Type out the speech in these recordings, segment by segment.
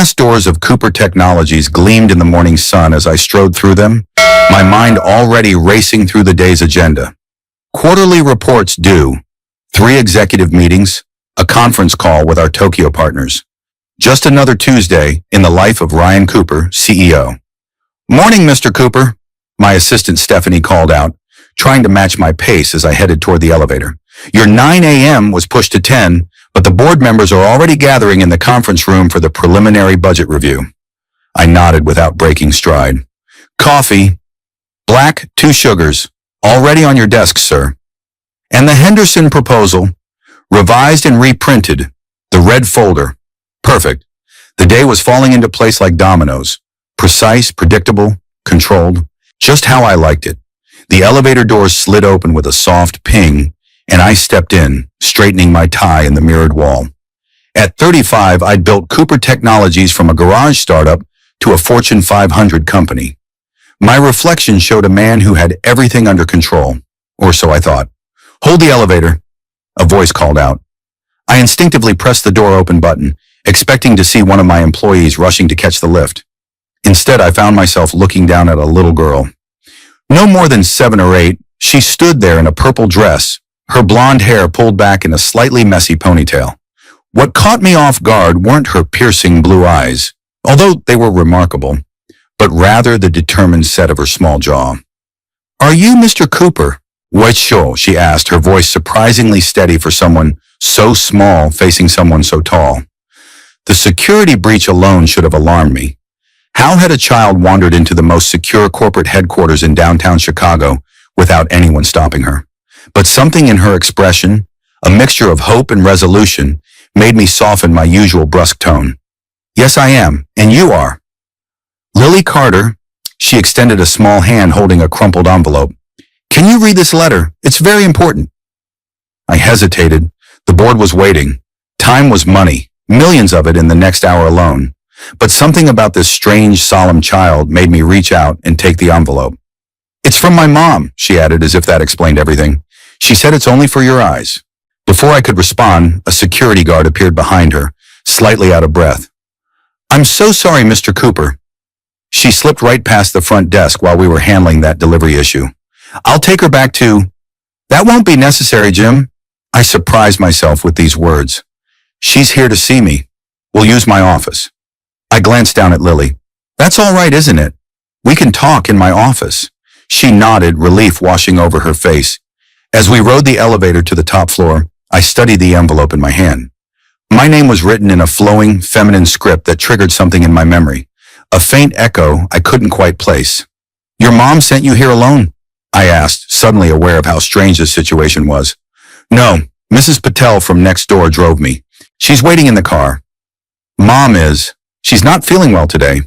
glass doors of Cooper Technologies gleamed in the morning sun as I strode through them, my mind already racing through the day's agenda. Quarterly reports due, 3 executive meetings, a conference call with our Tokyo partners. Just another Tuesday in the life of Ryan Cooper, CEO. "Morning, Mr. Cooper," my assistant Stephanie called out, trying to match my pace as I headed toward the elevator. "Your 9 a.m. was pushed to 10, but the board members are already gathering in the conference room for the preliminary budget review." I nodded without breaking stride. "Coffee, black, 2 sugars, already on your desk, sir. And the Henderson proposal, revised and reprinted, the red folder. Perfect. The day was falling into place like dominoes. Precise, predictable, controlled, just how I liked it. The elevator doors slid open with a soft ping, and I stepped in, straightening my tie in the mirrored wall. At 35, I'd built Cooper Technologies from a garage startup to a Fortune 500 company. My reflection showed a man who had everything under control, or so I thought. "Hold the elevator," a voice called out. I instinctively pressed the door open button, expecting to see one of my employees rushing to catch the lift. Instead, I found myself looking down at a little girl. No more than 7 or 8, she stood there in a purple dress, her blonde hair pulled back in a slightly messy ponytail. What caught me off guard weren't her piercing blue eyes, although they were remarkable, but rather the determined set of her small jaw. "Are you Mr. Cooper?" "What show?" she asked, her voice surprisingly steady for someone so small facing someone so tall. The security breach alone should have alarmed me. How had a child wandered into the most secure corporate headquarters in downtown Chicago without anyone stopping her? But something in her expression, a mixture of hope and resolution, made me soften my usual brusque tone. "Yes, I am, and you are." "Lily Carter," she extended a small hand holding a crumpled envelope. "Can you read this letter? It's very important." I hesitated. The board was waiting. Time was money, millions of it in the next hour alone. But something about this strange, solemn child made me reach out and take the envelope. "It's from my mom," she added as if that explained everything. "She said it's only for your eyes." Before I could respond, a security guard appeared behind her, slightly out of breath. "I'm so sorry, Mr. Cooper." She slipped right past the front desk while we were handling that delivery issue. "I'll take her back to—" "That won't be necessary, Jim." I surprised myself with these words. "She's here to see me. We'll use my office." I glanced down at Lily. "That's all right, isn't it? We can talk in my office." She nodded, relief washing over her face. As we rode the elevator to the top floor, I studied the envelope in my hand. My name was written in a flowing, feminine script that triggered something in my memory, a faint echo I couldn't quite place. "Your mom sent you here alone?" I asked, suddenly aware of how strange the situation was. "No, Mrs. Patel from next door drove me. She's waiting in the car." "Mom is. She's not feeling well today."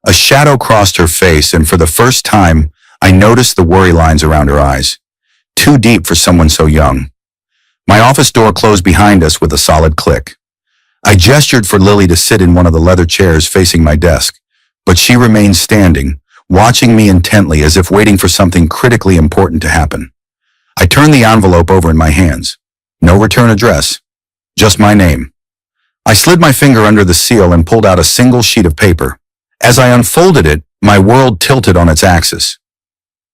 A shadow crossed her face, and for the first time, I noticed the worry lines around her eyes. Too deep for someone so young. My office door closed behind us with a solid click. I gestured for Lily to sit in one of the leather chairs facing my desk, but she remained standing, watching me intently as if waiting for something critically important to happen. I turned the envelope over in my hands. No return address, just my name. I slid my finger under the seal and pulled out a single sheet of paper. As I unfolded it, my world tilted on its axis.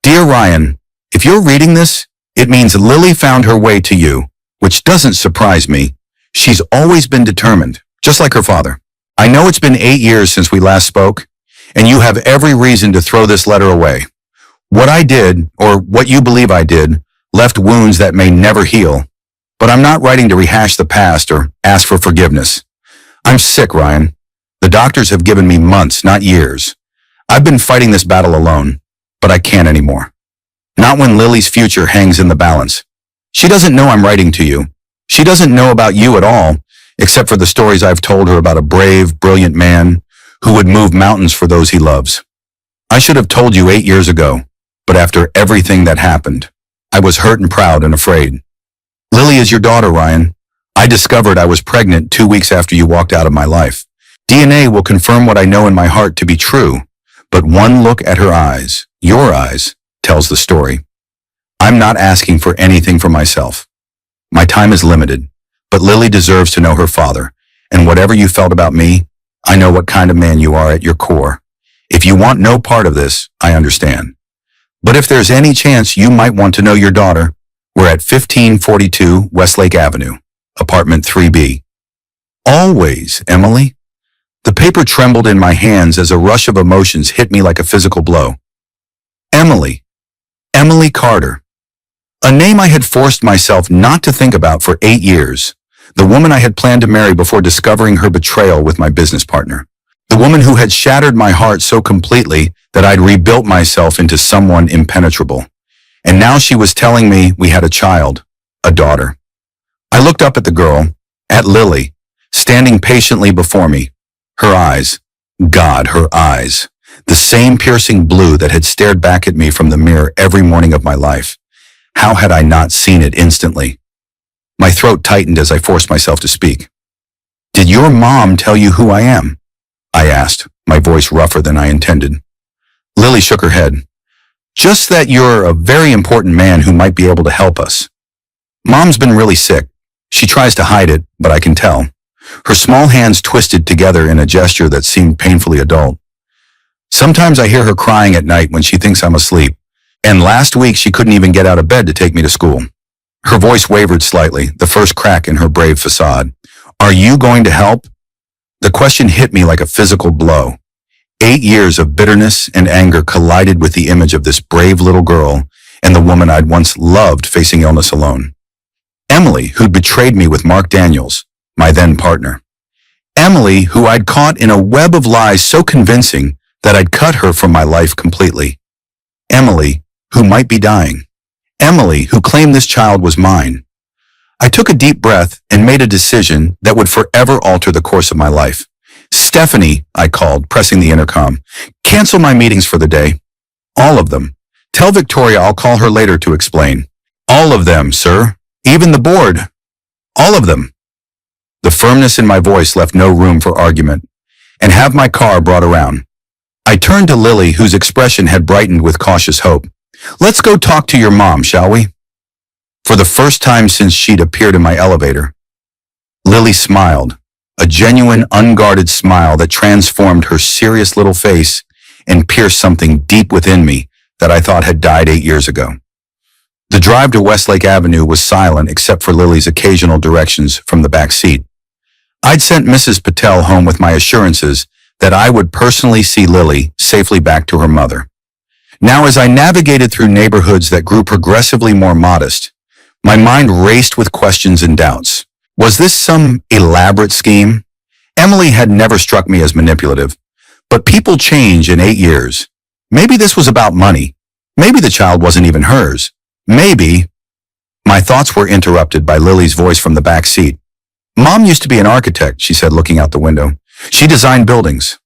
"Dear Ryan, if you're reading this, it means Lily found her way to you, which doesn't surprise me. She's always been determined, just like her father. I know it's been 8 years since we last spoke, and you have every reason to throw this letter away. What I did, or what you believe I did, left wounds that may never heal. But I'm not writing to rehash the past or ask for forgiveness. I'm sick, Ryan. The doctors have given me months, not years. I've been fighting this battle alone, but I can't anymore. Not when Lily's future hangs in the balance. She doesn't know I'm writing to you. She doesn't know about you at all, except for the stories I've told her about a brave, brilliant man who would move mountains for those he loves. I should have told you 8 years ago, but after everything that happened, I was hurt and proud and afraid. Lily is your daughter, Ryan. I discovered I was pregnant 2 weeks after you walked out of my life. DNA will confirm what I know in my heart to be true, but one look at her eyes, your eyes, tells the story. I'm not asking for anything for myself. My time is limited, but Lily deserves to know her father, and whatever you felt about me, I know what kind of man you are at your core. If you want no part of this, I understand. But if there's any chance you might want to know your daughter, we're at 1542 Westlake Avenue, apartment 3B. Always, Emily. The paper trembled in my hands as a rush of emotions hit me like a physical blow. Emily. Emily Carter. A name I had forced myself not to think about for 8 years. The woman I had planned to marry before discovering her betrayal with my business partner. The woman who had shattered my heart so completely that I'd rebuilt myself into someone impenetrable. And now she was telling me we had a child, a daughter. I looked up at the girl, at Lily, standing patiently before me. Her eyes, God, her eyes, the same piercing blue that had stared back at me from the mirror every morning of my life. How had I not seen it instantly? My throat tightened as I forced myself to speak. Did your mom tell you who I am? I asked, my voice rougher than I intended. Lily shook her head. Just that you're a very important man who might be able to help us. Mom's been really sick. She tries to hide it, but I can tell. Her small hands twisted together in a gesture that seemed painfully adult. Sometimes I hear her crying at night when she thinks I'm asleep, and last week she couldn't even get out of bed to take me to school. Her voice wavered slightly, the first crack in her brave facade. Are you going to help? The question hit me like a physical blow. 8 years of bitterness and anger collided with the image of this brave little girl and the woman I'd once loved facing illness alone. Emily, who'd betrayed me with Mark Daniels, my then partner. Emily, who I'd caught in a web of lies so convincing that I'd cut her from my life completely. Emily, who might be dying. Emily, who claimed this child was mine. I took a deep breath and made a decision that would forever alter the course of my life. Stephanie, I called, pressing the intercom. Cancel my meetings for the day. All of them. Tell Victoria I'll call her later to explain. All of them, sir. Even the board. All of them. The firmness in my voice left no room for argument. And have my car brought around. I turned to Lily, whose expression had brightened with cautious hope. Let's go talk to your mom, shall we? For the first time since she'd appeared in my elevator. Lily smiled, a genuine, unguarded smile that transformed her serious little face and pierced something deep within me that I thought had died 8 years ago. The drive to Westlake Avenue was silent except for Lily's occasional directions from the back seat. I'd sent Mrs. Patel home with my assurances that I would personally see Lily safely back to her mother. Now, as I navigated through neighborhoods that grew progressively more modest, my mind raced with questions and doubts. Was this some elaborate scheme? Emily had never struck me as manipulative, but people change in 8 years. Maybe this was about money. Maybe the child wasn't even hers. Maybe. My thoughts were interrupted by Lily's voice from the back seat. Mom used to be an architect, she said, looking out the window. She designed buildings.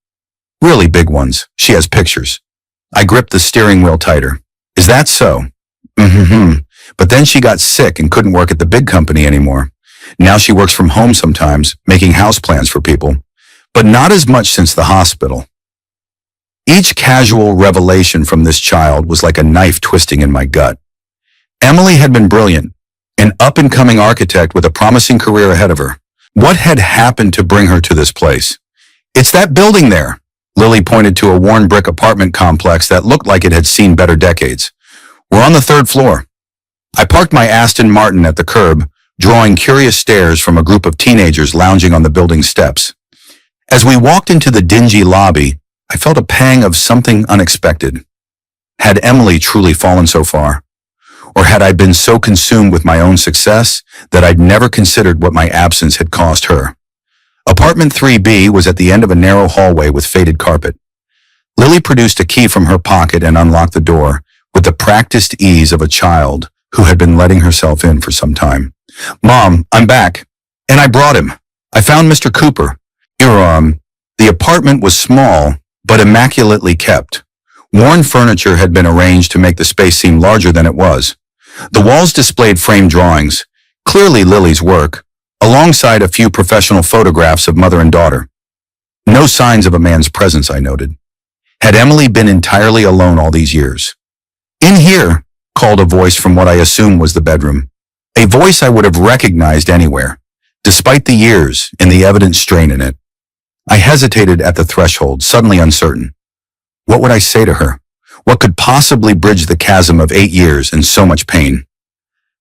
Really big ones. She has pictures. I gripped the steering wheel tighter. Is that so? But then she got sick and couldn't work at the big company anymore. Now she works from home sometimes, making house plans for people. But not as much since the hospital. Each casual revelation from this child was like a knife twisting in my gut. Emily had been brilliant, an up-and-coming architect with a promising career ahead of her. What had happened to bring her to this place? It's that building there. Lily pointed to a worn brick apartment complex that looked like it had seen better decades. We're on the 3rd floor. I parked my Aston Martin at the curb, drawing curious stares from a group of teenagers lounging on the building's steps. As we walked into the dingy lobby, I felt a pang of something unexpected. Had Emily truly fallen so far? Or had I been so consumed with my own success that I'd never considered what my absence had cost her? Apartment 3B was at the end of a narrow hallway with faded carpet. Lily produced a key from her pocket and unlocked the door with the practiced ease of a child who had been letting herself in for some time. Mom, I'm back. And I brought him. I found Mr. Cooper. The apartment was small, but immaculately kept. Worn furniture had been arranged to make the space seem larger than it was. The walls displayed framed drawings, clearly Lily's work, alongside a few professional photographs of mother and daughter. No signs of a man's presence, I noted. Had Emily been entirely alone all these years? In here, called a voice from what I assumed was the bedroom. A voice I would have recognized anywhere, despite the years and the evident strain in it. I hesitated at the threshold, suddenly uncertain. What would I say to her? What could possibly bridge the chasm of 8 years and so much pain?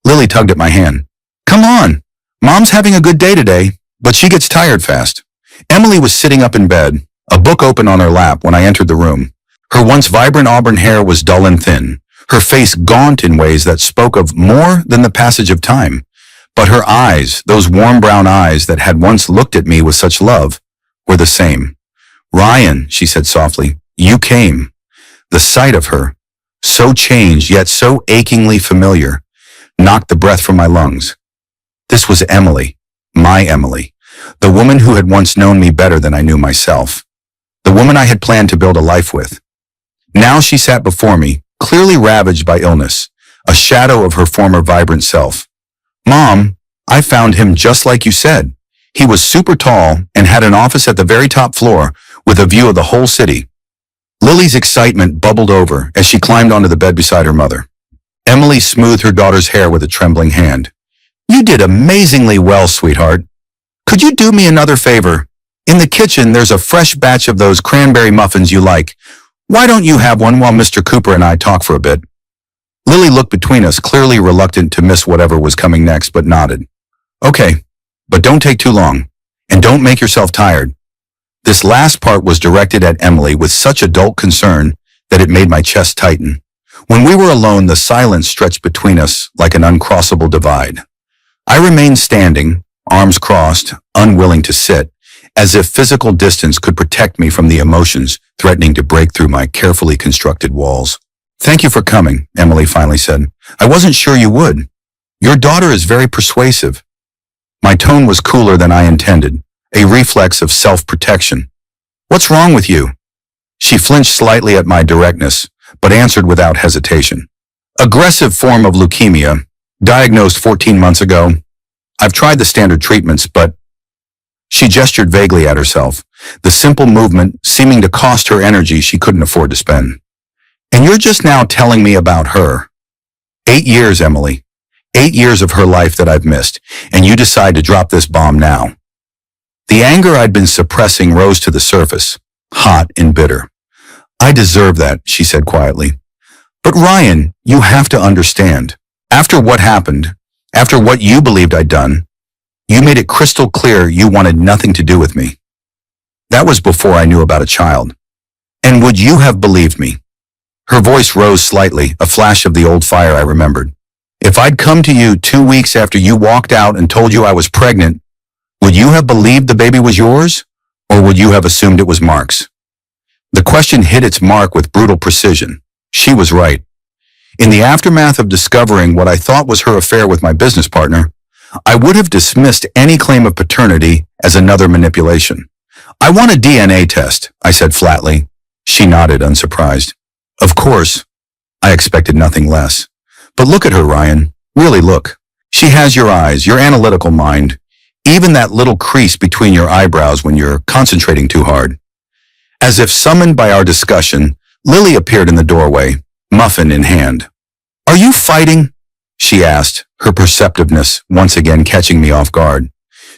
Lily tugged at my hand. Come on. Mom's having a good day today, but she gets tired fast. Emily was sitting up in bed, a book open on her lap when I entered the room. Her once vibrant auburn hair was dull and thin, her face gaunt in ways that spoke of more than the passage of time. But her eyes, those warm brown eyes that had once looked at me with such love, were the same. Ryan, she said softly, you came. The sight of her, so changed yet so achingly familiar, knocked the breath from my lungs. This was Emily, my Emily, the woman who had once known me better than I knew myself, the woman I had planned to build a life with. Now she sat before me, clearly ravaged by illness, a shadow of her former vibrant self. Mom, I found him just like you said. He was super tall and had an office at the very top floor with a view of the whole city. Lily's excitement bubbled over as she climbed onto the bed beside her mother. Emily smoothed her daughter's hair with a trembling hand. You did amazingly well, sweetheart. Could you do me another favor? In the kitchen, there's a fresh batch of those cranberry muffins you like. Why don't you have one while Mr. Cooper and I talk for a bit? Lily looked between us, clearly reluctant to miss whatever was coming next, but nodded. Okay, but don't take too long, and don't make yourself tired. This last part was directed at Emily with such adult concern that it made my chest tighten. When we were alone, the silence stretched between us like an uncrossable divide. I remained standing, arms crossed, unwilling to sit, as if physical distance could protect me from the emotions threatening to break through my carefully constructed walls. Thank you for coming, Emily finally said. I wasn't sure you would. Your daughter is very persuasive. My tone was cooler than I intended, a reflex of self-protection. What's wrong with you? She flinched slightly at my directness, but answered without hesitation. Aggressive form of leukemia, diagnosed 14 months ago. I've tried the standard treatments, but... She gestured vaguely at herself, the simple movement seeming to cost her energy she couldn't afford to spend. And you're just now telling me about her. 8 years, Emily. 8 years of her life that I've missed, and you decide to drop this bomb now. The anger I'd been suppressing rose to the surface, hot and bitter. I deserve that, she said quietly. But Ryan, you have to understand. After what happened, after what you believed I'd done, you made it crystal clear you wanted nothing to do with me. That was before I knew about a child. And would you have believed me? Her voice rose slightly, a flash of the old fire I remembered. If I'd come to you 2 weeks after you walked out and told you I was pregnant, would you have believed the baby was yours, or would you have assumed it was Mark's? The question hit its mark with brutal precision. She was right. In the aftermath of discovering what I thought was her affair with my business partner, I would have dismissed any claim of paternity as another manipulation. I want a DNA test, I said flatly. She nodded, unsurprised. Of course, I expected nothing less. But look at her, Ryan. Really look. She has your eyes, your analytical mind, even that little crease between your eyebrows when you're concentrating too hard. As if summoned by our discussion, Lily appeared in the doorway, muffin in hand. Are you fighting? She asked, her perceptiveness once again catching me off guard.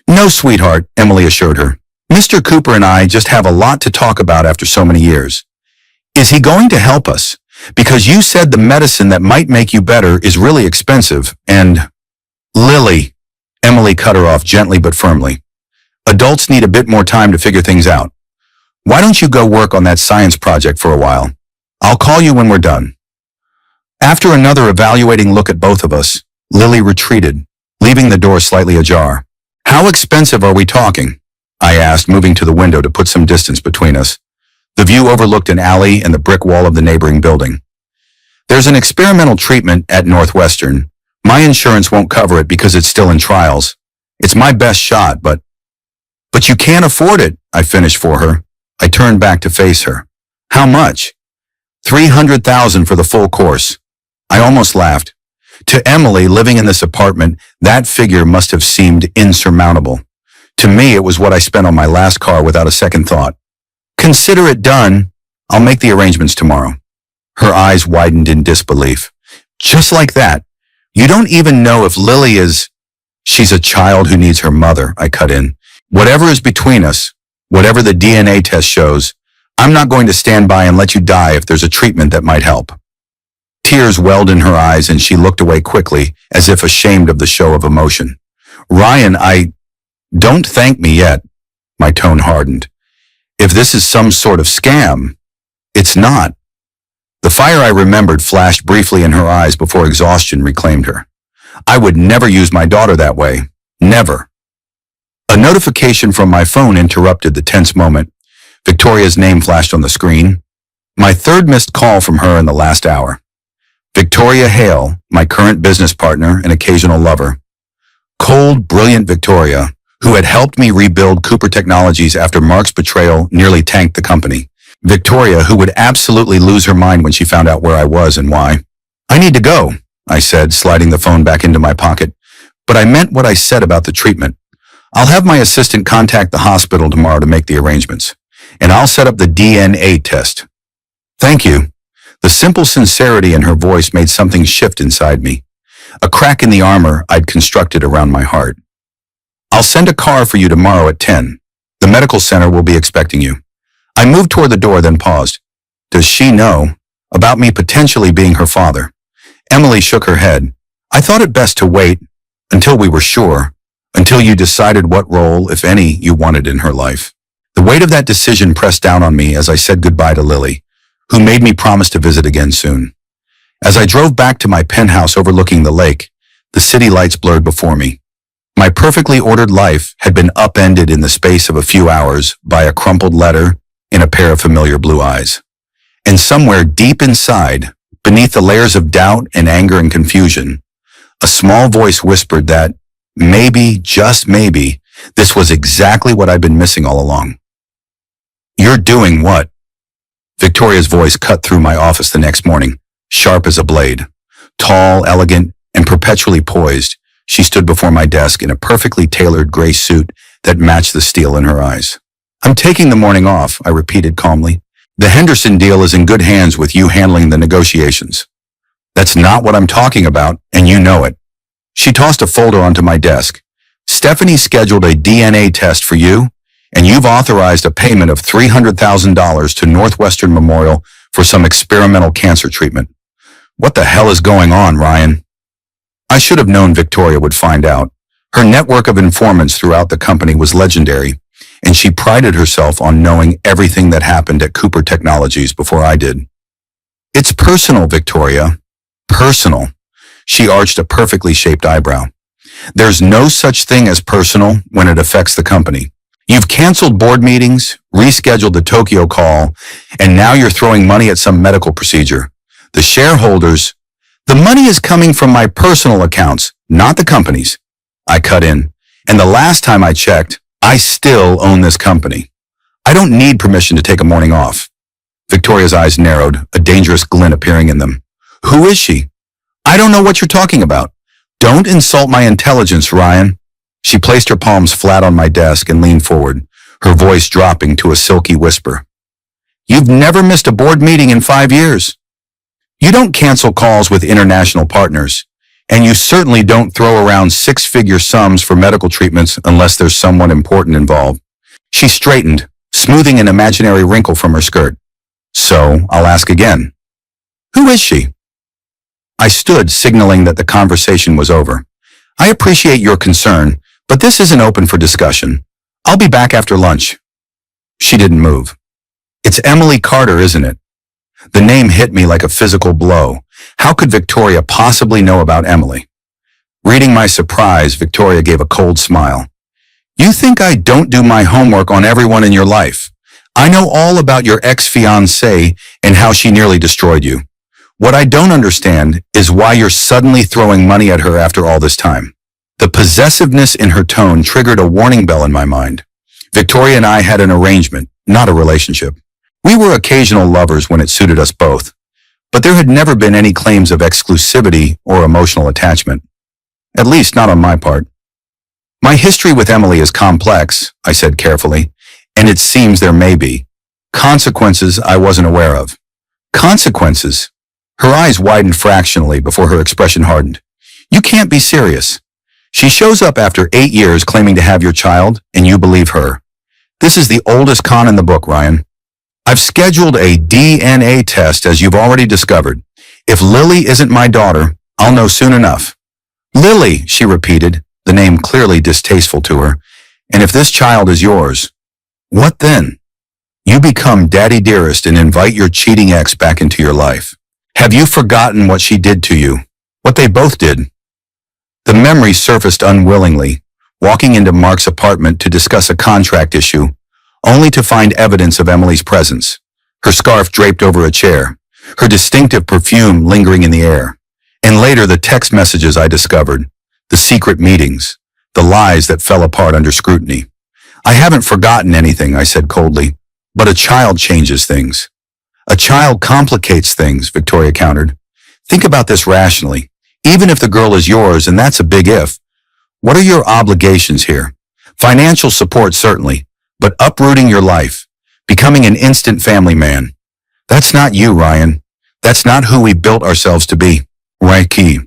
No, sweetheart, Emily assured her. Mr. Cooper and I just have a lot to talk about after so many years. Is he going to help us? Because you said the medicine that might make you better is really expensive, and... Lily, Emily cut her off gently but firmly. Adults need a bit more time to figure things out. Why don't you go work on that science project for a while? I'll call you when we're done. After another evaluating look at both of us, Lily retreated, leaving the door slightly ajar. How expensive are we talking? I asked, moving to the window to put some distance between us. The view overlooked an alley and the brick wall of the neighboring building. There's an experimental treatment at Northwestern. My insurance won't cover it because it's still in trials. It's my best shot, but you can't afford it, I finished for her. I turned back to face her. How much? $300,000 for the full course. I almost laughed. To Emily, living in this apartment, that figure must have seemed insurmountable. To me, it was what I spent on my last car without a second thought. Consider it done. I'll make the arrangements tomorrow. Her eyes widened in disbelief. Just like that. You don't even know if Lily is... She's a child who needs her mother, I cut in. Whatever is between us, Whatever the DNA test shows, I'm not going to stand by and let you die if there's a treatment that might help. Tears welled in her eyes and she looked away quickly, as if ashamed of the show of emotion. Ryan, don't thank me yet. My tone hardened. If this is some sort of scam, it's not. The fire I remembered flashed briefly in her eyes before exhaustion reclaimed her. I would never use my daughter that way. Never. A notification from my phone interrupted the tense moment. Victoria's name flashed on the screen. My third missed call from her in the last hour. Victoria Hale, my current business partner and occasional lover. Cold, brilliant Victoria, who had helped me rebuild Cooper Technologies after Mark's betrayal nearly tanked the company. Victoria, who would absolutely lose her mind when she found out where I was and why. I need to go, I said, sliding the phone back into my pocket. But I meant what I said about the treatment. I'll have my assistant contact the hospital tomorrow to make the arrangements. And I'll set up the DNA test. Thank you. The simple sincerity in her voice made something shift inside me. A crack in the armor I'd constructed around my heart. I'll send a car for you tomorrow at 10. The medical center will be expecting you. I moved toward the door, then paused. Does she know about me potentially being her father? Emily shook her head. I thought it best to wait until we were sure, until you decided what role, if any, you wanted in her life. The weight of that decision pressed down on me as I said goodbye to Lily, who made me promise to visit again soon. As I drove back to my penthouse overlooking the lake, the city lights blurred before me. My perfectly ordered life had been upended in the space of a few hours by a crumpled letter in a pair of familiar blue eyes. And somewhere deep inside, beneath the layers of doubt and anger and confusion, a small voice whispered that maybe, just maybe, this was exactly what I'd been missing all along. You're doing what? Victoria's voice cut through my office the next morning, sharp as a blade. Tall, elegant, and perpetually poised, she stood before my desk in a perfectly tailored gray suit that matched the steel in her eyes. I'm taking the morning off, I repeated calmly. The Henderson deal is in good hands with you handling the negotiations. That's not what I'm talking about, and you know it. She tossed a folder onto my desk. Stephanie scheduled a DNA test for you, and you've authorized a payment of $300,000 to Northwestern Memorial for some experimental cancer treatment. What the hell is going on, Ryan? I should have known Victoria would find out. Her network of informants throughout the company was legendary, and she prided herself on knowing everything that happened at Cooper Technologies before I did. It's personal, Victoria. Personal. She arched a perfectly shaped eyebrow. There's no such thing as personal when it affects the company. You've canceled board meetings, rescheduled the Tokyo call, and now you're throwing money at some medical procedure. The shareholders, the money is coming from my personal accounts, not the company's. I cut in, and the last time I checked, I still own this company. I don't need permission to take a morning off. Victoria's eyes narrowed, a dangerous glint appearing in them. Who is she? I don't know what you're talking about. Don't insult my intelligence, Ryan. She placed her palms flat on my desk and leaned forward, her voice dropping to a silky whisper. You've never missed a board meeting in 5 years. You don't cancel calls with international partners, and you certainly don't throw around six-figure sums for medical treatments unless there's someone important involved. She straightened, smoothing an imaginary wrinkle from her skirt. So, I'll ask again. Who is she? I stood, signaling that the conversation was over. I appreciate your concern, but this isn't open for discussion. I'll be back after lunch. She didn't move. It's Emily Carter, isn't it? The name hit me like a physical blow. How could Victoria possibly know about Emily? Reading my surprise, Victoria gave a cold smile. You think I don't do my homework on everyone in your life? I know all about your ex-fiancée and how she nearly destroyed you. What I don't understand is why you're suddenly throwing money at her after all this time. The possessiveness in her tone triggered a warning bell in my mind. Victoria and I had an arrangement, not a relationship. We were occasional lovers when it suited us both, but there had never been any claims of exclusivity or emotional attachment. At least not on my part. My history with Emily is complex, I said carefully, and it seems there may be consequences I wasn't aware of. Consequences? Her eyes widened fractionally before her expression hardened. You can't be serious. She shows up after 8 years claiming to have your child, and you believe her. This is the oldest con in the book, Ryan. I've scheduled a DNA test, as you've already discovered. If Lily isn't my daughter, I'll know soon enough. Lily, she repeated, the name clearly distasteful to her. And if this child is yours, what then? You become daddy dearest and invite your cheating ex back into your life. Have you forgotten what she did to you? What they both did? The memory surfaced unwillingly, walking into Mark's apartment to discuss a contract issue, only to find evidence of Emily's presence, her scarf draped over a chair, her distinctive perfume lingering in the air, and later the text messages I discovered, the secret meetings, the lies that fell apart under scrutiny. I haven't forgotten anything, I said coldly, but a child changes things. A child complicates things, Victoria countered. Think about this rationally. Even if the girl is yours, and that's a big if, what are your obligations here? Financial support, certainly, but uprooting your life, becoming an instant family man. That's not you, Ryan. That's not who we built ourselves to be. Right key.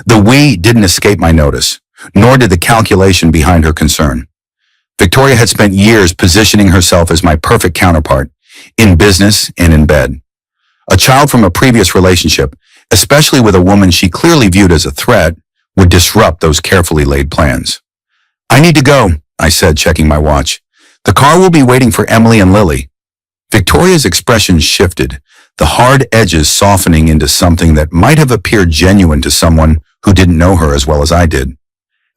The we didn't escape my notice, nor did the calculation behind her concern. Victoria had spent years positioning herself as my perfect counterpart, in business and in bed. A child from a previous relationship, especially with a woman she clearly viewed as a threat, would disrupt those carefully laid plans. I need to go, I said, checking my watch. The car will be waiting for Emily and Lily. Victoria's expression shifted, the hard edges softening into something that might have appeared genuine to someone who didn't know her as well as I did.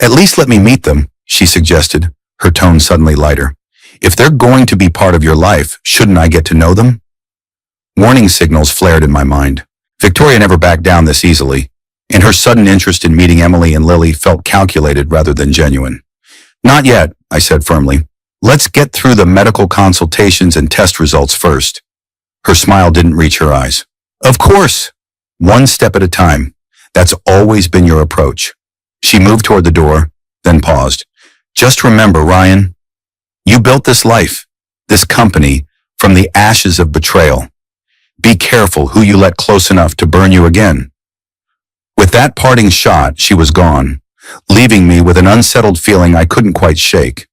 At least let me meet them, she suggested, her tone suddenly lighter. If they're going to be part of your life, shouldn't I get to know them? Warning signals flared in my mind. Victoria never backed down this easily, and her sudden interest in meeting Emily and Lily felt calculated rather than genuine. Not yet, I said firmly. Let's get through the medical consultations and test results first. Her smile didn't reach her eyes. Of course. One step at a time. That's always been your approach. She moved toward the door, then paused. Just remember, Ryan, you built this life, this company, from the ashes of betrayal. Be careful who you let close enough to burn you again. With that parting shot, she was gone, leaving me with an unsettled feeling I couldn't quite shake.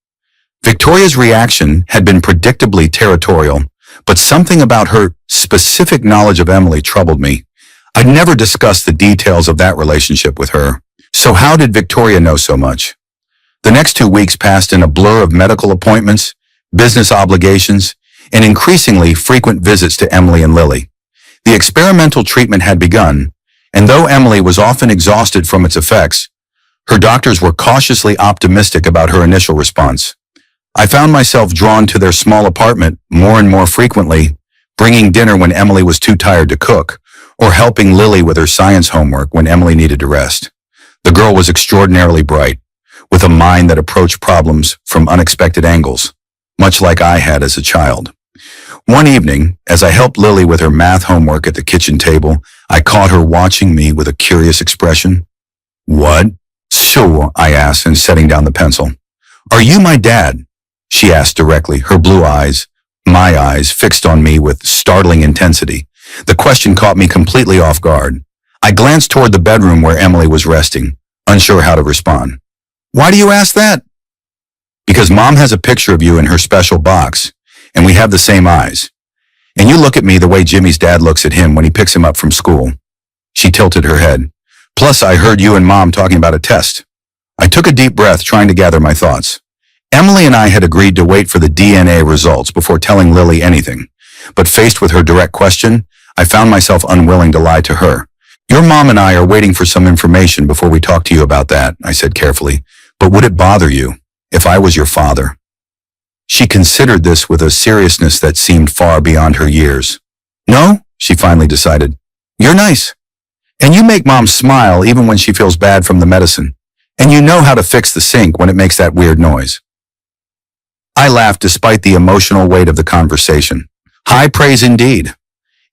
Victoria's reaction had been predictably territorial, but something about her specific knowledge of Emily troubled me. I'd never discussed the details of that relationship with her. So how did Victoria know so much? The next 2 weeks passed in a blur of medical appointments, business obligations, and increasingly frequent visits to Emily and Lily. The experimental treatment had begun, and though Emily was often exhausted from its effects, her doctors were cautiously optimistic about her initial response. I found myself drawn to their small apartment more and more frequently, bringing dinner when Emily was too tired to cook, or helping Lily with her science homework when Emily needed to rest. The girl was extraordinarily bright, with a mind that approached problems from unexpected angles, much like I had as a child. One evening, as I helped Lily with her math homework at the kitchen table, I caught her watching me with a curious expression. What? So, I asked, and setting down the pencil. Are you my dad? She asked directly, her blue eyes, my eyes, fixed on me with startling intensity. The question caught me completely off guard. I glanced toward the bedroom where Emily was resting, unsure how to respond. Why do you ask that? Because Mom has a picture of you in her special box, and we have the same eyes. And you look at me the way Jimmy's dad looks at him when he picks him up from school. She tilted her head. Plus, I heard you and Mom talking about a test. I took a deep breath, trying to gather my thoughts. Emily and I had agreed to wait for the DNA results before telling Lily anything, but faced with her direct question, I found myself unwilling to lie to her. Your mom and I are waiting for some information before we talk to you about that, I said carefully, but would it bother you if I was your father? She considered this with a seriousness that seemed far beyond her years. No, she finally decided. You're nice. And you make Mom smile even when she feels bad from the medicine. And you know how to fix the sink when it makes that weird noise. I laughed despite the emotional weight of the conversation. High praise indeed.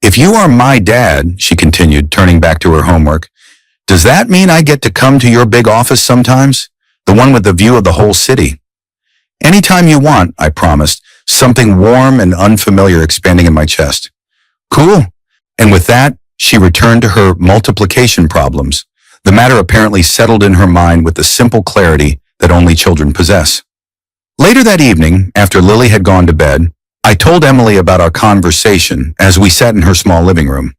If you are my dad, she continued, turning back to her homework, does that mean I get to come to your big office sometimes? The one with the view of the whole city? Anytime you want, I promised, something warm and unfamiliar expanding in my chest. Cool. And with that, she returned to her multiplication problems. The matter apparently settled in her mind with the simple clarity that only children possess. Later that evening, after Lily had gone to bed, I told Emily about our conversation as we sat in her small living room.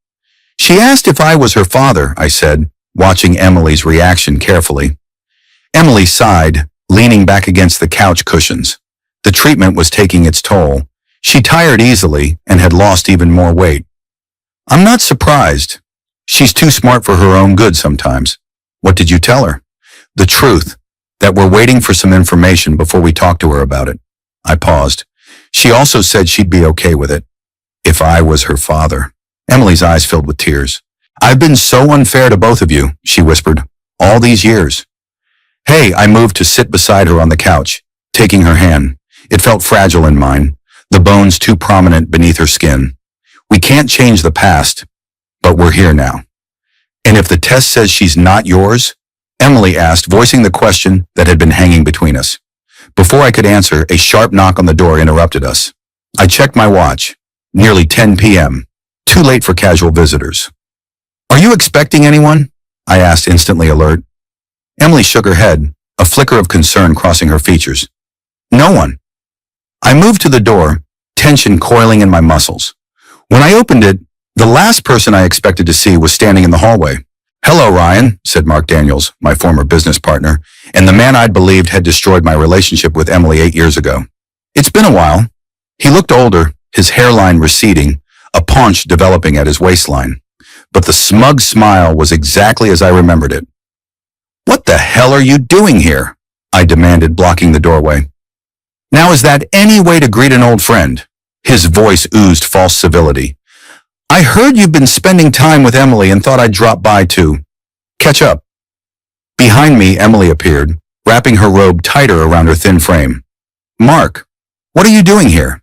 She asked if I was her father, I said, watching Emily's reaction carefully. Emily sighed, leaning back against the couch cushions. The treatment was taking its toll. She tired easily and had lost even more weight. I'm not surprised. She's too smart for her own good sometimes. What did you tell her? The truth, that we're waiting for some information before we talk to her about it. I paused. She also said she'd be okay with it. If I was her father. Emily's eyes filled with tears. I've been so unfair to both of you, she whispered, all these years. Hey, I moved to sit beside her on the couch, taking her hand. It felt fragile in mine, the bones too prominent beneath her skin. We can't change the past, but we're here now. And if the test says she's not yours? Emily asked, voicing the question that had been hanging between us. Before I could answer, a sharp knock on the door interrupted us. I checked my watch. Nearly 10 p.m. Too late for casual visitors. Are you expecting anyone? I asked, instantly alert. Emily shook her head, a flicker of concern crossing her features. No one. I moved to the door, tension coiling in my muscles. When I opened it, the last person I expected to see was standing in the hallway. Hello, Ryan, said Mark Daniels, my former business partner, and the man I'd believed had destroyed my relationship with Emily 8 years ago. It's been a while. He looked older, his hairline receding, a paunch developing at his waistline. But the smug smile was exactly as I remembered it. What the hell are you doing here? I demanded, blocking the doorway. Now is that any way to greet an old friend? His voice oozed false civility. I heard you've been spending time with Emily and thought I'd drop by to catch up. Behind me, Emily appeared, wrapping her robe tighter around her thin frame. Mark, what are you doing here?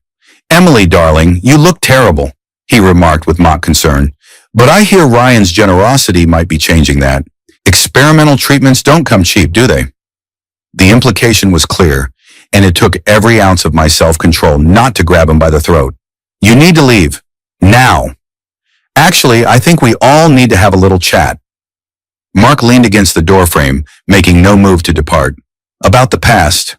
Emily, darling, you look terrible, he remarked with mock concern. But I hear Ryan's generosity might be changing that. Experimental treatments don't come cheap, do they? The implication was clear, and it took every ounce of my self-control not to grab him by the throat. You need to leave. Now. Actually, I think we all need to have a little chat. Mark leaned against the doorframe, making no move to depart. About the past.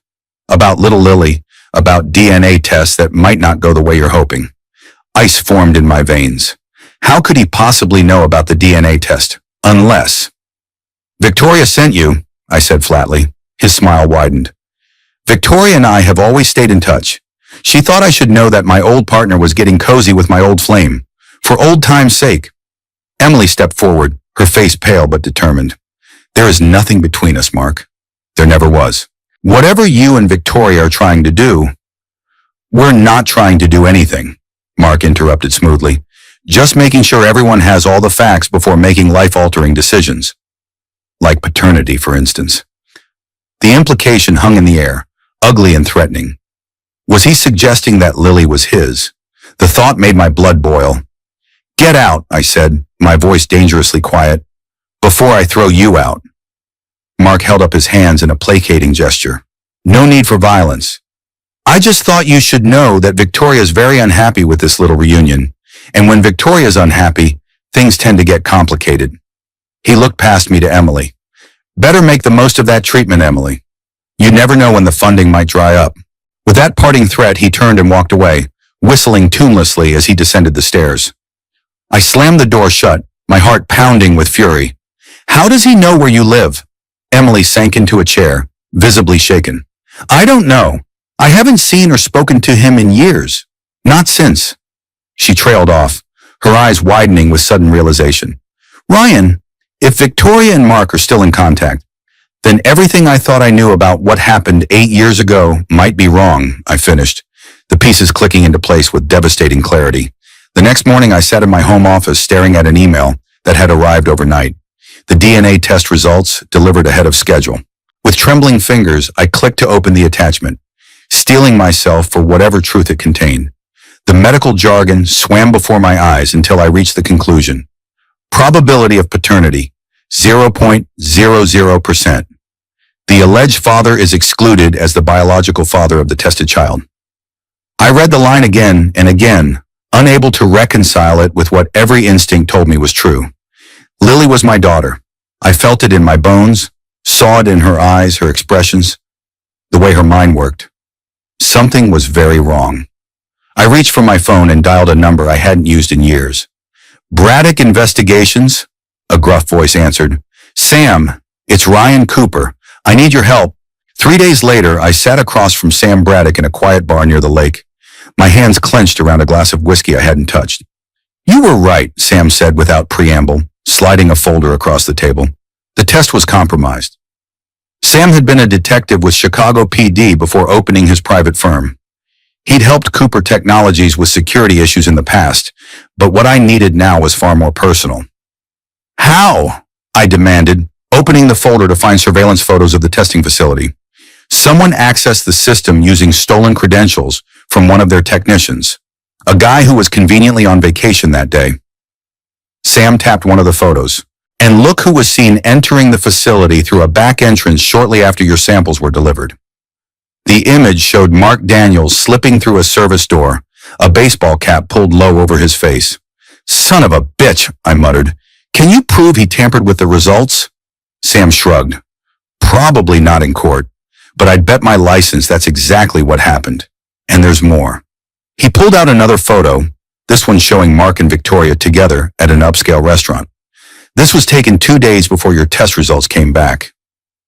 About little Lily. About DNA tests that might not go the way you're hoping. Ice formed in my veins. How could he possibly know about the DNA test? Unless. Victoria sent you, I said flatly. His smile widened. Victoria and I have always stayed in touch. She thought I should know that my old partner was getting cozy with my old flame. For old time's sake. Emily stepped forward, her face pale but determined. There is nothing between us, Mark. There never was. Whatever you and Victoria are trying to do, we're not trying to do anything, Mark interrupted smoothly. Just making sure everyone has all the facts before making life-altering decisions. Like paternity, for instance. The implication hung in the air, ugly and threatening. Was he suggesting that Lily was his? The thought made my blood boil. Get out, I said, my voice dangerously quiet, before I throw you out. Mark held up his hands in a placating gesture. No need for violence. I just thought you should know that Victoria's very unhappy with this little reunion. And when Victoria's unhappy, things tend to get complicated. He looked past me to Emily. Better make the most of that treatment, Emily. You never know when the funding might dry up. With that parting threat, he turned and walked away, whistling tunelessly as he descended the stairs. I slammed the door shut, my heart pounding with fury. How does he know where you live? Emily sank into a chair, visibly shaken. I don't know. I haven't seen or spoken to him in years. Not since. She trailed off, her eyes widening with sudden realization. Ryan, if Victoria and Mark are still in contact, then everything I thought I knew about what happened 8 years ago might be wrong, I finished, the pieces clicking into place with devastating clarity. The next morning I sat in my home office staring at an email that had arrived overnight. The DNA test results delivered ahead of schedule. With trembling fingers, I clicked to open the attachment, steeling myself for whatever truth it contained. The medical jargon swam before my eyes until I reached the conclusion. Probability of paternity, 0.00%. The alleged father is excluded as the biological father of the tested child. I read the line again and again, unable to reconcile it with what every instinct told me was true. Lily was my daughter. I felt it in my bones, saw it in her eyes, her expressions, the way her mind worked. Something was very wrong. I reached for my phone and dialed a number I hadn't used in years. Braddock Investigations? A gruff voice answered. Sam, it's Ryan Cooper. I need your help. 3 days later, I sat across from Sam Braddock in a quiet bar near the lake. My hands clenched around a glass of whiskey I hadn't touched. You were right, Sam said without preamble, sliding a folder across the table. The test was compromised. Sam had been a detective with Chicago PD before opening his private firm. He'd helped Cooper Technologies with security issues in the past, but what I needed now was far more personal. How? I demanded, opening the folder to find surveillance photos of the testing facility. Someone accessed the system using stolen credentials from one of their technicians, a guy who was conveniently on vacation that day. Sam tapped one of the photos. And look who was seen entering the facility through a back entrance shortly after your samples were delivered. The image showed Mark Daniels slipping through a service door, a baseball cap pulled low over his face. Son of a bitch, I muttered. Can you prove he tampered with the results? Sam shrugged. Probably not in court, but I'd bet my license that's exactly what happened. And there's more. He pulled out another photo, this one showing Mark and Victoria together at an upscale restaurant. This was taken 2 days before your test results came back.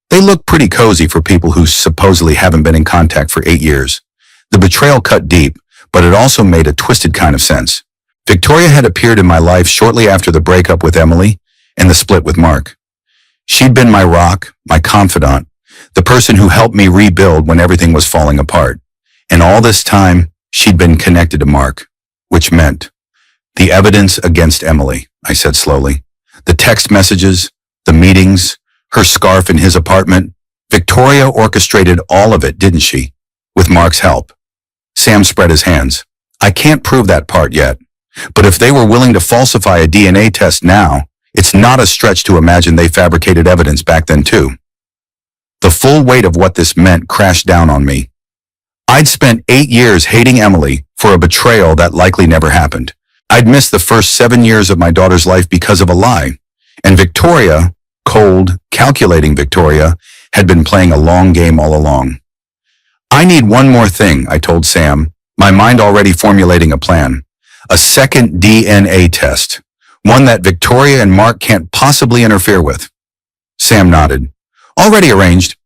They look pretty cozy for people who supposedly haven't been in contact for 8 years. The betrayal cut deep, but it also made a twisted kind of sense. Victoria had appeared in my life shortly after the breakup with Emily and the split with Mark. She'd been my rock, my confidant, the person who helped me rebuild when everything was falling apart. And all this time, she'd been connected to Mark, which meant the evidence against Emily, I said slowly. The text messages, the meetings, her scarf in his apartment. Victoria orchestrated all of it, didn't she? With Mark's help. Sam spread his hands. I can't prove that part yet. But if they were willing to falsify a DNA test now, it's not a stretch to imagine they fabricated evidence back then too. The full weight of what this meant crashed down on me. I'd spent 8 years hating Emily for a betrayal that likely never happened. I'd missed the first 7 years of my daughter's life because of a lie. And Victoria, cold, calculating Victoria, had been playing a long game all along. I need one more thing, I told Sam, my mind already formulating a plan. A second DNA test. One that Victoria and Mark can't possibly interfere with. Sam nodded. Already arranged.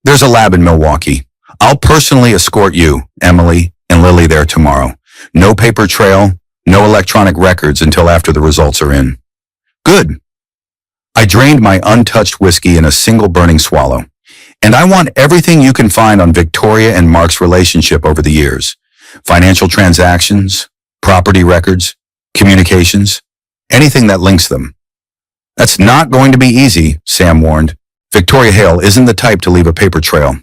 There's a lab in Milwaukee. I'll personally escort you, Emily, and Lily there tomorrow. No paper trail, no electronic records until after the results are in. Good. I drained my untouched whiskey in a single burning swallow. And I want everything you can find on Victoria and Mark's relationship over the years. Financial transactions, property records, communications, anything that links them. That's not going to be easy, Sam warned. Victoria Hale isn't the type to leave a paper trail.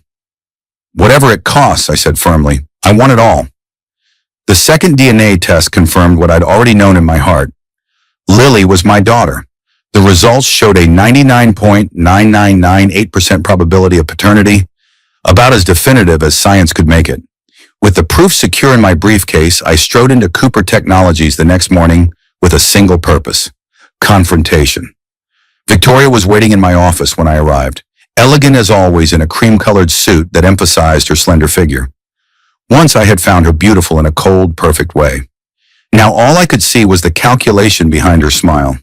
Whatever it costs, I said firmly. I want it all. The second DNA test confirmed what I'd already known in my heart. Lily was my daughter. The results showed a 99.9998% probability of paternity, about as definitive as science could make it. With the proof secure in my briefcase, I strode into Cooper Technologies the next morning with a single purpose: confrontation. Victoria was waiting in my office when I arrived, elegant as always in a cream-colored suit that emphasized her slender figure. Once I had found her beautiful in a cold, perfect way. Now all I could see was the calculation behind her smile.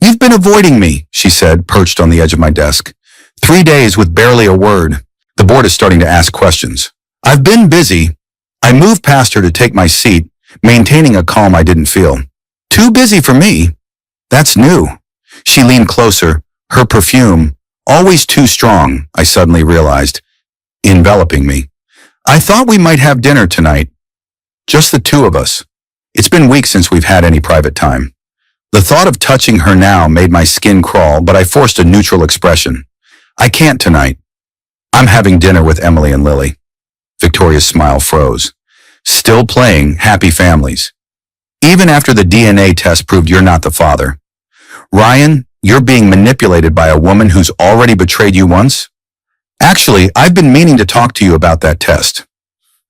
You've been avoiding me, she said, perched on the edge of my desk. 3 days with barely a word. The board is starting to ask questions. I've been busy. I moved past her to take my seat, maintaining a calm I didn't feel. Too busy for me. That's new. She leaned closer, her perfume, always too strong, I suddenly realized, enveloping me. I thought we might have dinner tonight. Just the two of us. It's been weeks since we've had any private time. The thought of touching her now made my skin crawl, but I forced a neutral expression. I can't tonight. I'm having dinner with Emily and Lily. Victoria's smile froze. Still playing happy families. Even after the DNA test proved you're not the father. Ryan, you're being manipulated by a woman who's already betrayed you once? Actually, I've been meaning to talk to you about that test.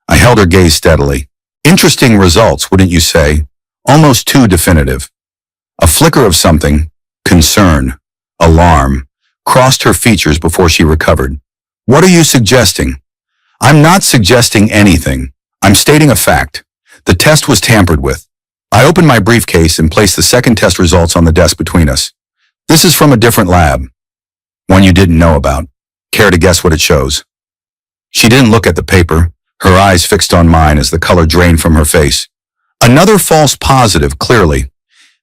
I held her gaze steadily. Interesting results, wouldn't you say? Almost too definitive. A flicker of something, concern, alarm, crossed her features before she recovered. What are you suggesting? I'm not suggesting anything. I'm stating a fact. The test was tampered with. I opened my briefcase and placed the second test results on the desk between us. This is from a different lab. One you didn't know about. Care to guess what it shows? She didn't look at the paper, her eyes fixed on mine as the color drained from her face. Another false positive, clearly.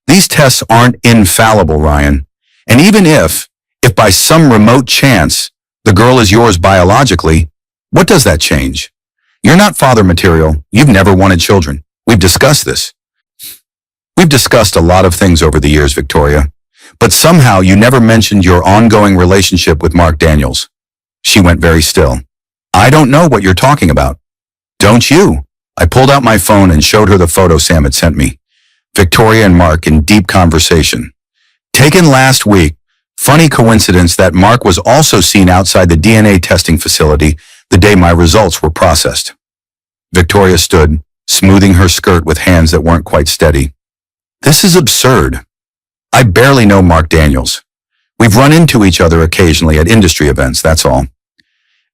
These tests aren't infallible, Ryan. And even if by some remote chance, the girl is yours biologically, what does that change? You're not father material. You've never wanted children. We've discussed this. We've discussed a lot of things over the years, Victoria. But somehow you never mentioned your ongoing relationship with Mark Daniels. She went very still. I don't know what you're talking about. Don't you? I pulled out my phone and showed her the photo Sam had sent me. Victoria and Mark in deep conversation. Taken last week. Funny coincidence that Mark was also seen outside the DNA testing facility the day my results were processed. Victoria stood, smoothing her skirt with hands that weren't quite steady. This is absurd. I barely know Mark Daniels. We've run into each other occasionally at industry events, that's all.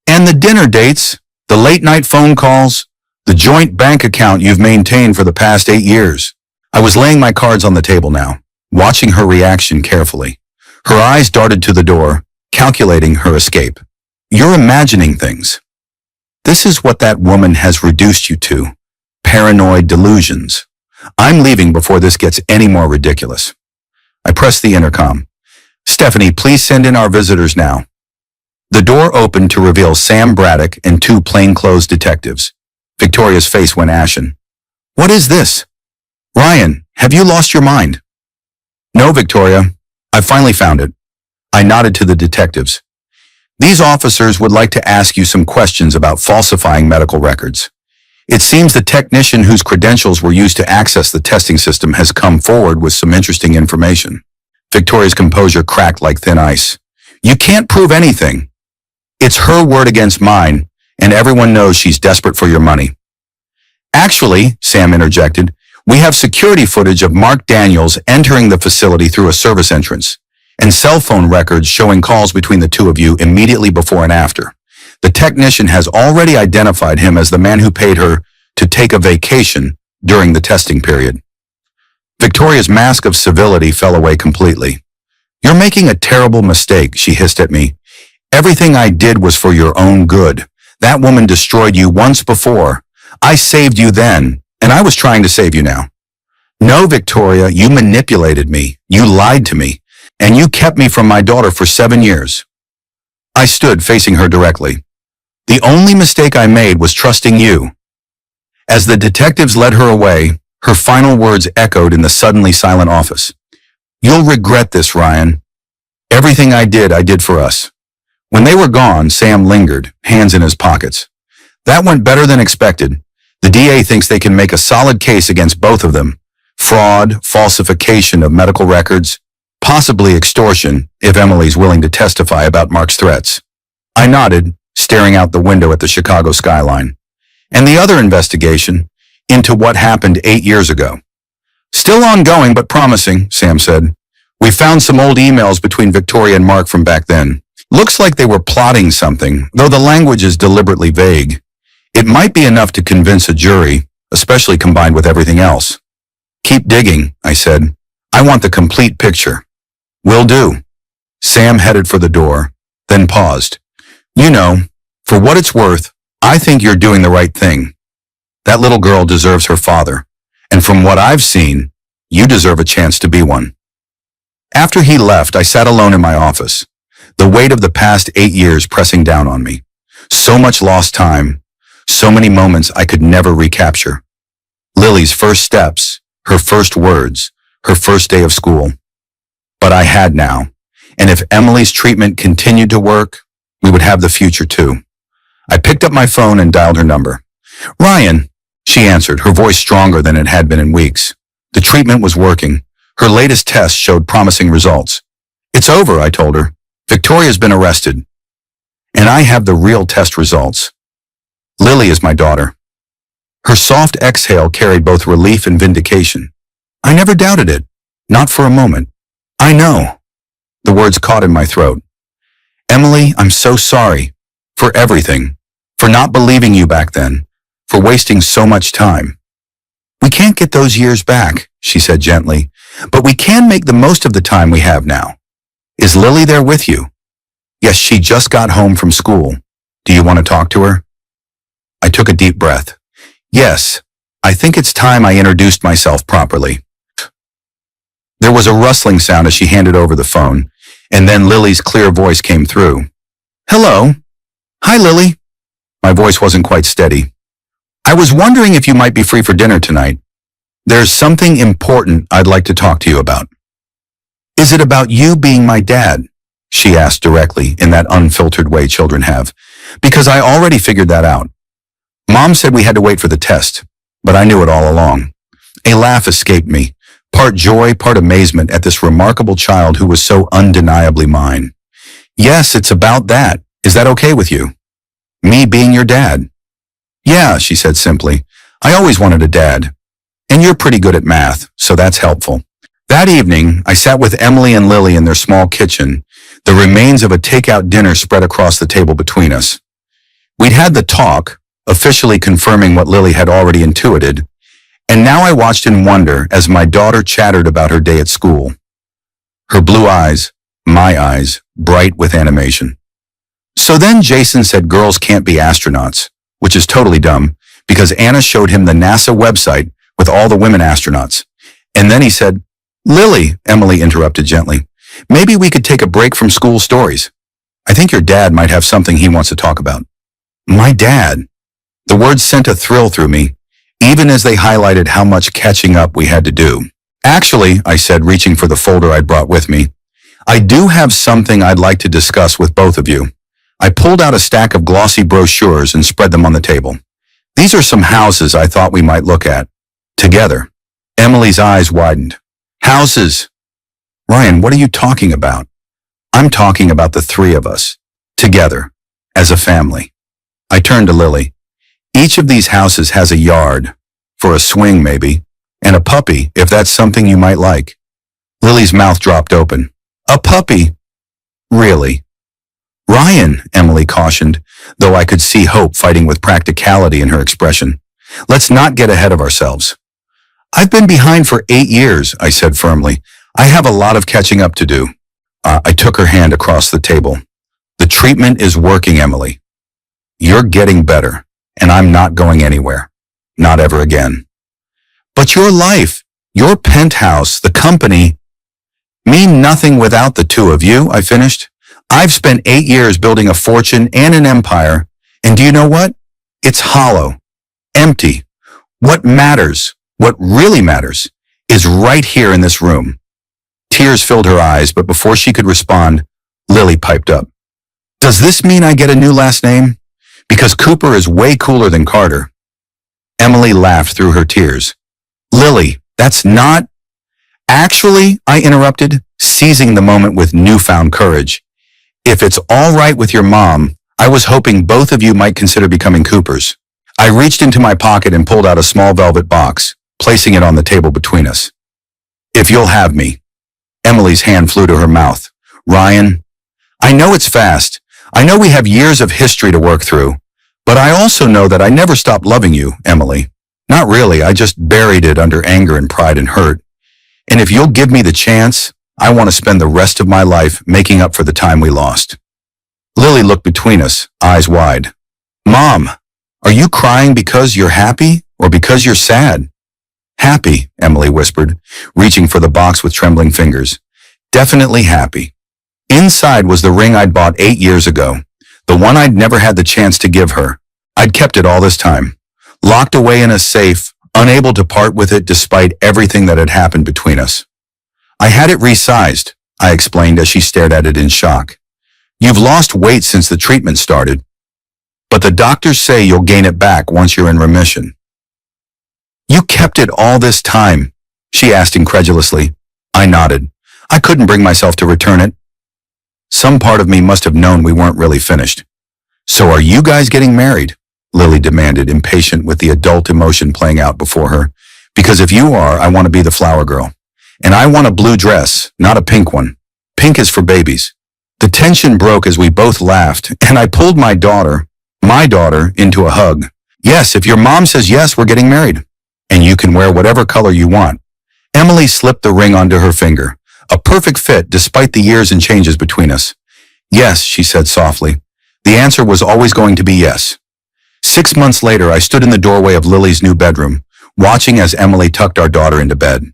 And the dinner dates, the late-night phone calls, the joint bank account you've maintained for the past 8 years. I was laying my cards on the table now, watching her reaction carefully. Her eyes darted to the door, calculating her escape. You're imagining things. This is what that woman has reduced you to. Paranoid delusions. I'm leaving before this gets any more ridiculous. I pressed the intercom. Stephanie, please send in our visitors now. The door opened to reveal Sam Braddock and 2 plainclothes detectives. Victoria's face went ashen. What is this? Ryan, have you lost your mind? No, Victoria. I finally found it. I nodded to the detectives. These officers would like to ask you some questions about falsifying medical records. It seems the technician whose credentials were used to access the testing system has come forward with some interesting information. Victoria's composure cracked like thin ice. You can't prove anything. It's her word against mine, and everyone knows she's desperate for your money. Actually, Sam interjected, we have security footage of Mark Daniels entering the facility through a service entrance, and cell phone records showing calls between the two of you immediately before and after. The technician has already identified him as the man who paid her to take a vacation during the testing period. Victoria's mask of civility fell away completely. You're making a terrible mistake, she hissed at me. Everything I did was for your own good. That woman destroyed you once before. I saved you then, and I was trying to save you now. No, Victoria, you manipulated me. You lied to me, and you kept me from my daughter for 7 years. I stood facing her directly. The only mistake I made was trusting you. As the detectives led her away, her final words echoed in the suddenly silent office. You'll regret this, Ryan. Everything I did for us. When they were gone, Sam lingered, hands in his pockets. That went better than expected. The DA thinks they can make a solid case against both of them. Fraud, falsification of medical records, possibly extortion, if Emily's willing to testify about Mark's threats. I nodded, staring out the window at the Chicago skyline. And the other investigation, into what happened 8 years ago. Still ongoing, but promising, Sam said. We found some old emails between Victoria and Mark from back then. Looks like they were plotting something, though the language is deliberately vague. It might be enough to convince a jury, especially combined with everything else. Keep digging, I said. I want the complete picture. Will do. Sam headed for the door, then paused. You know, for what it's worth, I think you're doing the right thing. That little girl deserves her father, and from what I've seen, you deserve a chance to be one. After he left, I sat alone in my office, the weight of the past 8 years pressing down on me. So much lost time, so many moments I could never recapture. Lily's first steps, her first words, her first day of school. But I had now, and if Emily's treatment continued to work, we would have the future too. I picked up my phone and dialed her number. Ryan, she answered, her voice stronger than it had been in weeks. The treatment was working. Her latest test showed promising results. It's over, I told her. Victoria's been arrested. And I have the real test results. Lily is my daughter. Her soft exhale carried both relief and vindication. I never doubted it. Not for a moment. I know. The words caught in my throat. Emily, I'm so sorry. For everything. for not believing you back then, for wasting so much time. We can't get those years back, she said gently, but we can make the most of the time we have now. Is Lily there with you? Yes, she just got home from school. Do you want to talk to her? I took a deep breath. Yes, I think it's time I introduced myself properly. There was a rustling sound as she handed over the phone, and then Lily's clear voice came through. Hello. Hi, Lily. My voice wasn't quite steady. I was wondering if you might be free for dinner tonight. There's something important I'd like to talk to you about. Is it about you being my dad? She asked directly in that unfiltered way children have, because I already figured that out. Mom said we had to wait for the test, but I knew it all along. A laugh escaped me, part joy, part amazement at this remarkable child who was so undeniably mine. Yes, it's about that. Is that okay with you? Me being your dad? Yeah, she said simply. I always wanted a dad. And you're pretty good at math, so that's helpful. That evening, I sat with Emily and Lily in their small kitchen, the remains of a takeout dinner spread across the table between us. We'd had the talk, officially confirming what Lily had already intuited, and now I watched in wonder as my daughter chattered about her day at school. Her blue eyes, my eyes, bright with animation. So then Jason said girls can't be astronauts, which is totally dumb, because Anna showed him the NASA website with all the women astronauts. And then he said, Lily, Emily interrupted gently, maybe we could take a break from school stories. I think your dad might have something he wants to talk about. My dad. The words sent a thrill through me, even as they highlighted how much catching up we had to do. Actually, I said, reaching for the folder I'd brought with me, I do have something I'd like to discuss with both of you. I pulled out a stack of glossy brochures and spread them on the table. These are some houses I thought we might look at. Together. Emily's eyes widened. Houses. Ryan, what are you talking about? I'm talking about the three of us. Together. As a family. I turned to Lily. Each of these houses has a yard. For a swing, maybe. And a puppy, if that's something you might like. Lily's mouth dropped open. A puppy? Really? Ryan, Emily cautioned, though I could see hope fighting with practicality in her expression. Let's not get ahead of ourselves. I've been behind for 8 years, I said firmly. I have a lot of catching up to do. I took her hand across the table. The treatment is working, Emily. You're getting better, and I'm not going anywhere. Not ever again. But your life, your penthouse, the company, mean nothing without the two of you, I finished. I've spent 8 years building a fortune and an empire, and do you know what? It's hollow, empty. What matters, what really matters, is right here in this room. Tears filled her eyes, but before she could respond, Lily piped up. Does this mean I get a new last name? Because Cooper is way cooler than Carter. Emily laughed through her tears. Lily, that's not... Actually, I interrupted, seizing the moment with newfound courage. If it's all right with your mom, I was hoping both of you might consider becoming Coopers. I reached into my pocket and pulled out a small velvet box, placing it on the table between us. If you'll have me. Emily's hand flew to her mouth. Ryan, I know it's fast. I know we have years of history to work through. But I also know that I never stopped loving you, Emily. Not really, I just buried it under anger and pride and hurt. And if you'll give me the chance, I want to spend the rest of my life making up for the time we lost. Lily looked between us, eyes wide. Mom, are you crying because you're happy or because you're sad? Happy, Emily whispered, reaching for the box with trembling fingers. Definitely happy. Inside was the ring I'd bought 8 years ago, the one I'd never had the chance to give her. I'd kept it all this time, locked away in a safe, unable to part with it despite everything that had happened between us. I had it resized, I explained as she stared at it in shock. You've lost weight since the treatment started, but the doctors say you'll gain it back once you're in remission. You kept it all this time, she asked incredulously. I nodded. I couldn't bring myself to return it. Some part of me must have known we weren't really finished. So are you guys getting married? Lily demanded, impatient with the adult emotion playing out before her. Because if you are, I want to be the flower girl. And I want a blue dress, not a pink one. Pink is for babies. The tension broke as we both laughed, and I pulled my daughter, My daughter into a hug. Yes, if your mom says yes, we're getting married. And you can wear whatever color you want. Emily slipped the ring onto her finger. A perfect fit despite the years and changes between us. Yes, she said softly. The answer was always going to be yes. 6 months later, I stood in the doorway of Lily's new bedroom, watching as Emily tucked our daughter into bed.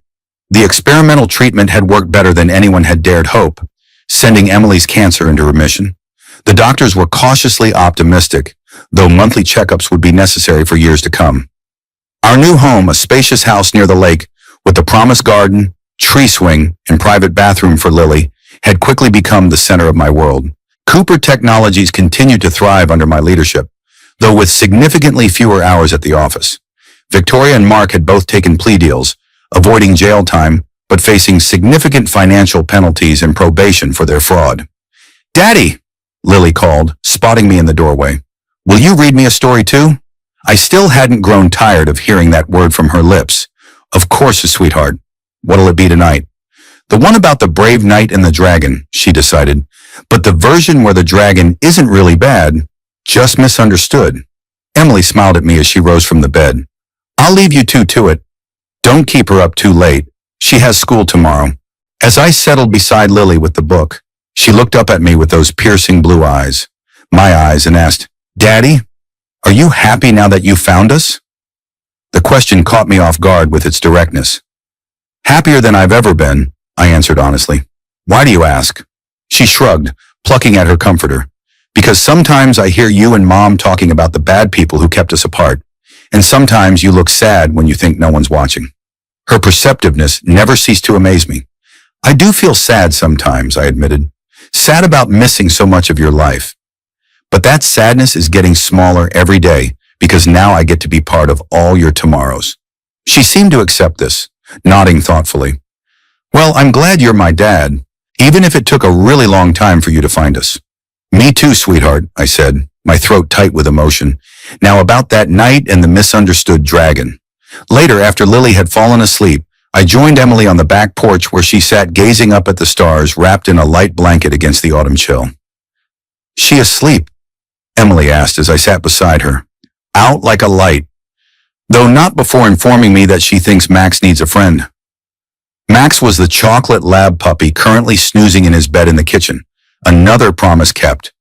The experimental treatment had worked better than anyone had dared hope, sending Emily's cancer into remission. The doctors were cautiously optimistic, though monthly checkups would be necessary for years to come. Our new home, a spacious house near the lake, with the promised garden, tree swing, and private bathroom for Lily, had quickly become the center of my world. Cooper Technologies continued to thrive under my leadership, though with significantly fewer hours at the office. Victoria and Mark had both taken plea deals, avoiding jail time, but facing significant financial penalties and probation for their fraud. "Daddy," Lily called, spotting me in the doorway. "Will you read me a story too?" I still hadn't grown tired of hearing that word from her lips. "Of course, sweetheart. What'll it be tonight?" "The one about the brave knight and the dragon," she decided, "but the version where the dragon isn't really bad, just misunderstood." Emily smiled at me as she rose from the bed. "I'll leave you two to it. Don't keep her up too late. She has school tomorrow." As I settled beside Lily with the book, she looked up at me with those piercing blue eyes, my eyes, and asked, "Daddy, are you happy now that you found us?" The question caught me off guard with its directness. "Happier than I've ever been," I answered honestly. "Why do you ask?" She shrugged, plucking at her comforter. "Because sometimes I hear you and Mom talking about the bad people who kept us apart, and sometimes you look sad when you think no one's watching." Her perceptiveness never ceased to amaze me. "I do feel sad sometimes," I admitted. "Sad about missing so much of your life. But that sadness is getting smaller every day because now I get to be part of all your tomorrows." She seemed to accept this, nodding thoughtfully. "Well, I'm glad you're my dad, even if it took a really long time for you to find us." "Me too, sweetheart," I said, my throat tight with emotion. Now about that night and the misunderstood dragon. Later, after Lily had fallen asleep, I joined Emily on the back porch where she sat gazing up at the stars wrapped in a light blanket against the autumn chill. "She asleep?" Emily asked as I sat beside her. "Out like a light," though not before informing me that she thinks Max needs a friend. Max was the chocolate lab puppy currently snoozing in his bed in the kitchen. Another promise kept.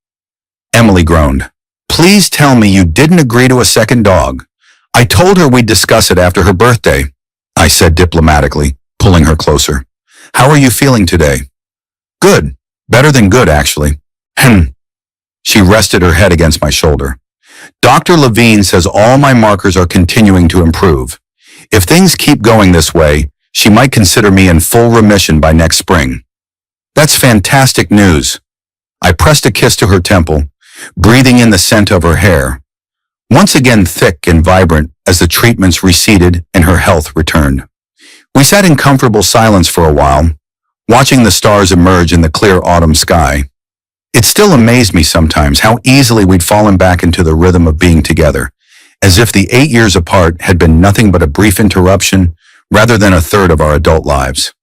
Emily groaned. "Please tell me you didn't agree to a second dog. I told her we'd discuss it after her birthday," I said diplomatically, pulling her closer. "How are you feeling today?" "Good. Better than good, actually." She rested her head against my shoulder. "Dr. Levine says all my markers are continuing to improve. If things keep going this way, she might consider me in full remission by next spring." "That's fantastic news." I pressed a kiss to her temple, breathing in the scent of her hair, once again thick and vibrant as the treatments receded and her health returned. We sat in comfortable silence for a while, watching the stars emerge in the clear autumn sky. It still amazed me sometimes how easily we'd fallen back into the rhythm of being together, as if the 8 years apart had been nothing but a brief interruption rather than a third of our adult lives.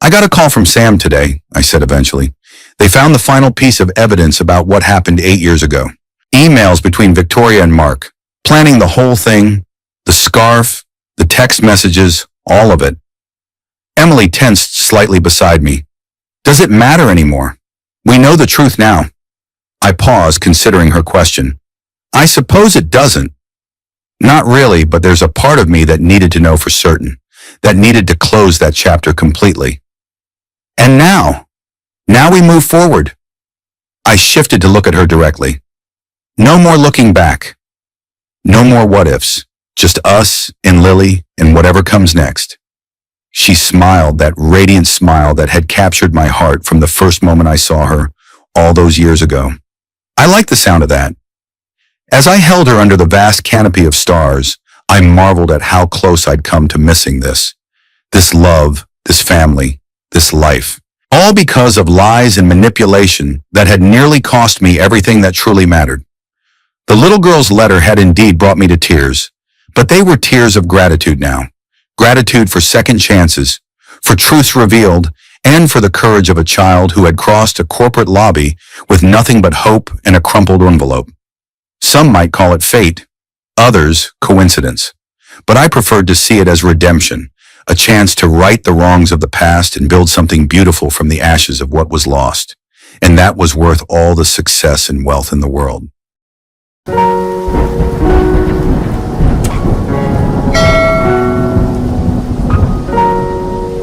"I got a call from Sam today," I said eventually. "They found the final piece of evidence about what happened 8 years ago. Emails between Victoria and Mark, planning the whole thing, the scarf, the text messages, all of it." Emily tensed slightly beside me. "Does it matter anymore? We know the truth now." I paused, considering her question. "I suppose it doesn't. Not really, but there's a part of me that needed to know for certain, that needed to close that chapter completely. And now we move forward." I shifted to look at her directly. "No more looking back. No more what-ifs. Just us and Lily and whatever comes next." She smiled, that radiant smile that had captured my heart from the first moment I saw her all those years ago. I liked the sound of that. As I held her under the vast canopy of stars, I marveled at how close I'd come to missing this love, this family, this life. All because of lies and manipulation that had nearly cost me everything that truly mattered. The little girl's letter had indeed brought me to tears, but they were tears of gratitude now. Gratitude for second chances, for truths revealed, and for the courage of a child who had crossed a corporate lobby with nothing but hope and a crumpled envelope. Some might call it fate, others coincidence. But I preferred to see it as redemption, a chance to right the wrongs of the past and build something beautiful from the ashes of what was lost. And that was worth all the success and wealth in the world.